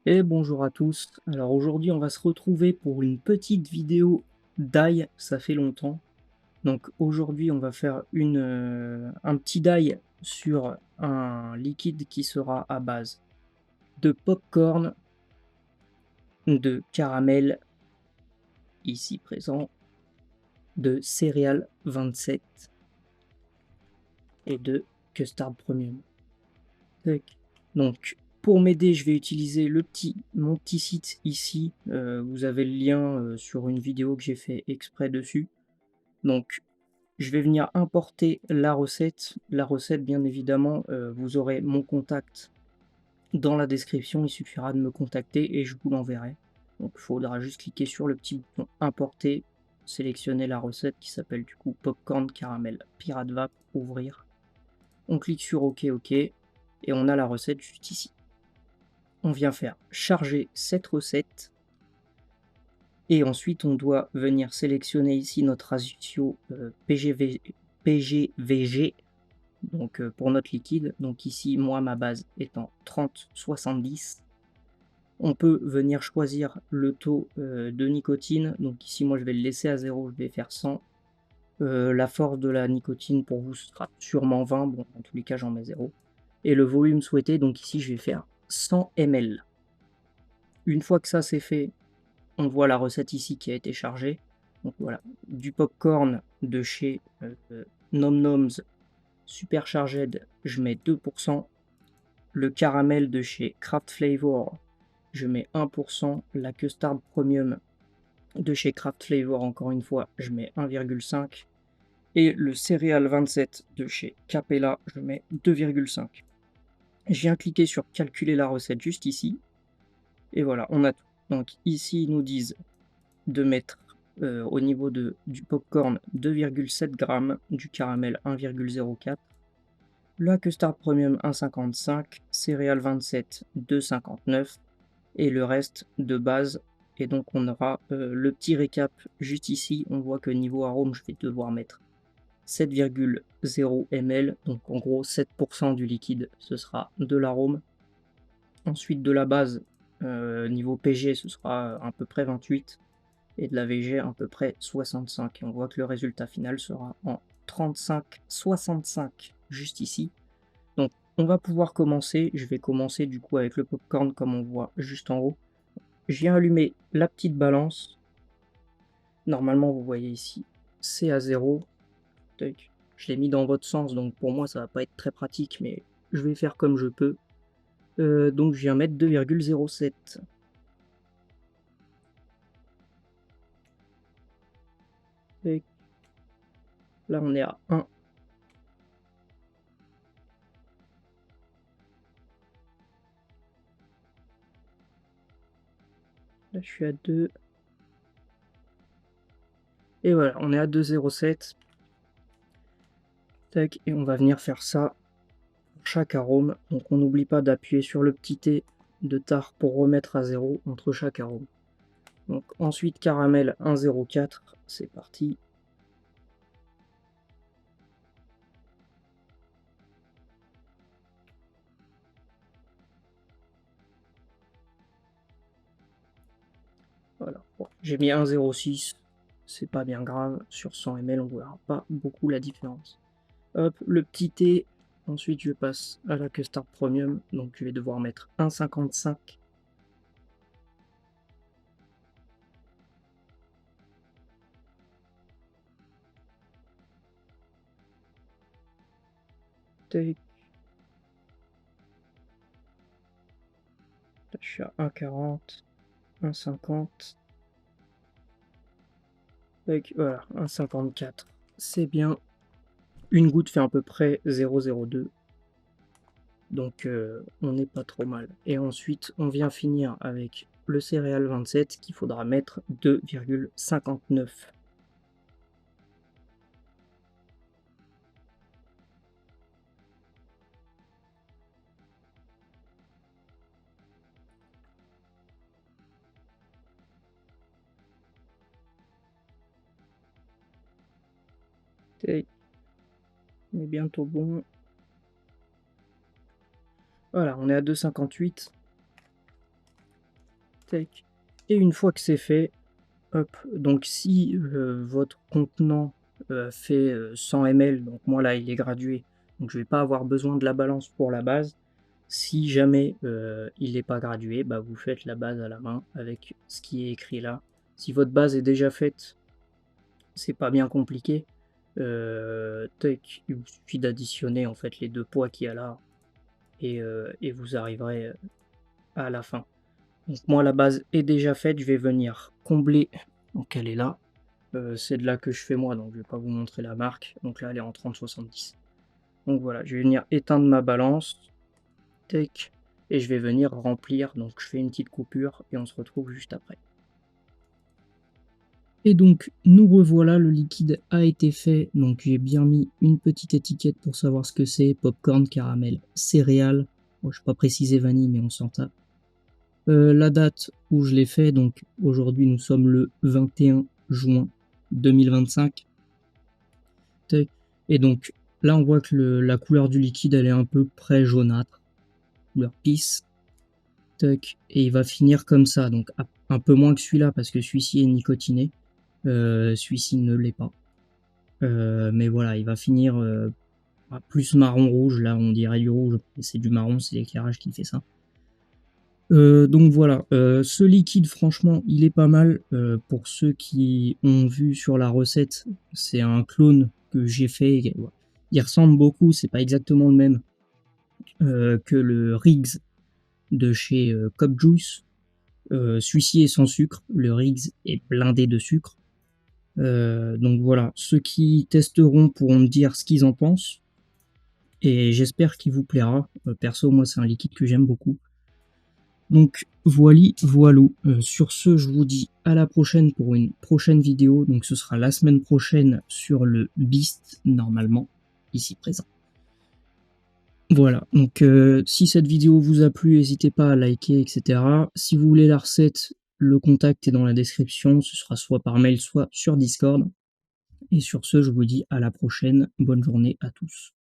Et bonjour à tous. Alors aujourd'hui, on va se retrouver pour une petite vidéo d'ail, ça fait longtemps. Donc aujourd'hui, on va faire un petit d'ail sur un liquide qui sera à base de popcorn, de caramel, ici présent, de céréales 27 et de custard premium. Tac. Donc pour m'aider, je vais utiliser mon petit site ici. Vous avez le lien sur une vidéo que j'ai fait exprès dessus. Donc, je vais venir importer la recette. La recette, bien évidemment, vous aurez mon contact dans la description. Il suffira de me contacter et je vous l'enverrai. Donc, il faudra juste cliquer sur le petit bouton importer, sélectionner la recette qui s'appelle du coup popcorn caramel pirate vap, ouvrir. On clique sur OK, OK et on a la recette juste ici. On vient faire charger cette recette et ensuite on doit venir sélectionner ici notre ratio PGVG donc pour notre liquide. Donc ici, moi, ma base étant 30-70. On peut venir choisir le taux de nicotine. Donc ici, moi, je vais le laisser à 0, je vais faire 100. La force de la nicotine pour vous sera sûrement 20. Bon, en tous les cas, j'en mets 0. Et le volume souhaité, donc ici, je vais faire 100 ml. Une fois que ça c'est fait, on voit la recette ici qui a été chargée. Donc voilà, du popcorn de chez Nom Noms Supercharged, je mets 2%. Le caramel de chez Craft Flavor, je mets 1%. La custard premium de chez Craft Flavor, encore une fois, je mets 1,5. Et le céréal 27 de chez Capella, je mets 2,5. Je viens cliquer sur calculer la recette juste ici. Et voilà, on a tout. Donc ici, ils nous disent de mettre au niveau du popcorn 2,7 g, du caramel 1,04, la custard premium 1,55, céréales 27 2,59 et le reste de base. Et donc on aura le petit récap juste ici. On voit que niveau arôme, je vais devoir mettre 7,0 ml, donc en gros 7% du liquide, ce sera de l'arôme. Ensuite de la base, niveau PG, ce sera à peu près 28 et de la VG à peu près 65. Et on voit que le résultat final sera en 35-65 juste ici. Donc on va pouvoir commencer. Je vais commencer du coup avec le popcorn comme on voit juste en haut. Je viens allumer la petite balance. Normalement vous voyez ici c'est à 0. Je l'ai mis dans votre sens donc pour moi ça va pas être très pratique mais je vais faire comme je peux. Donc je viens mettre 2,07. Là on est à 1. Là je suis à 2. Et voilà, on est à 2,07. Tac, et on va venir faire ça pour chaque arôme. Donc on n'oublie pas d'appuyer sur le petit T de tare pour remettre à 0 entre chaque arôme. Donc ensuite caramel 1,04, c'est parti. Voilà, bon, j'ai mis 1,06, c'est pas bien grave. Sur 100 ml, on ne verra pas beaucoup la différence. Hop, le petit T. Ensuite, je passe à la custard premium. Donc, je vais devoir mettre 1,55. Tac. Là, je suis à 1,40, 1,50. Tac, voilà, 1,54. C'est bien. Une goutte fait à peu près 0,02. Donc, on n'est pas trop mal. Et ensuite, on vient finir avec le céréal 27 qu'il faudra mettre 2,59. Tac, on est bientôt bon. Voilà, on est à 2,58. tac et une fois que c'est fait, hop, donc si, votre contenant, fait, 100 ml, donc moi là il est gradué, donc je vais pas avoir besoin de la balance pour la base. Si jamais, il est pas gradué, bah, vous faites la base à la main avec ce qui est écrit là. Si votre base est déjà faite, c'est pas bien compliqué. Tac, il vous suffit d'additionner en fait les 2 poids qu'il y a là et vous arriverez, à la fin. Donc moi la base est déjà faite, je vais venir combler, donc elle est là. C'est de là que je fais moi, donc je vais pas vous montrer la marque. Donc là, elle est en 30-70. Donc voilà, je vais venir éteindre ma balance, tac, et je vais venir remplir. Donc je fais une petite coupure et on se retrouve juste après. Et donc nous revoilà, le liquide a été fait. Donc j'ai bien mis une petite étiquette pour savoir ce que c'est: popcorn, caramel, céréales. Bon, je n'ai pas précisé vanille, mais on s'en tape. La date où je l'ai fait, donc aujourd'hui nous sommes le 21 juin 2025. Tac. Et donc là on voit que la couleur du liquide elle est un peu près jaunâtre, couleur pisse. Tac. Et il va finir comme ça, donc un peu moins que celui-là parce que celui-ci est nicotiné. Celui-ci ne l'est pas. Mais voilà, il va finir plus marron rouge, là on dirait du rouge, c'est du marron, c'est l'éclairage qui fait ça. Donc voilà, ce liquide franchement il est pas mal, pour ceux qui ont vu sur la recette, c'est un clone que j'ai fait, il ressemble beaucoup, c'est pas exactement le même, que le Riggs de chez, Cop Juice. Celui-ci est sans sucre, le Riggs est blindé de sucre. Donc voilà, ceux qui testeront pourront me dire ce qu'ils en pensent et j'espère qu'il vous plaira. Perso, moi c'est un liquide que j'aime beaucoup. Donc voili voilou, sur ce je vous dis à la prochaine pour une prochaine vidéo, donc ce sera la semaine prochaine sur le Beast normalement, ici présent. Voilà, donc si cette vidéo vous a plu, n'hésitez pas à liker et cetera. Si vous voulez la recette, le contact est dans la description, ce sera soit par mail, soit sur Discord. Et sur ce, je vous dis à la prochaine, bonne journée à tous.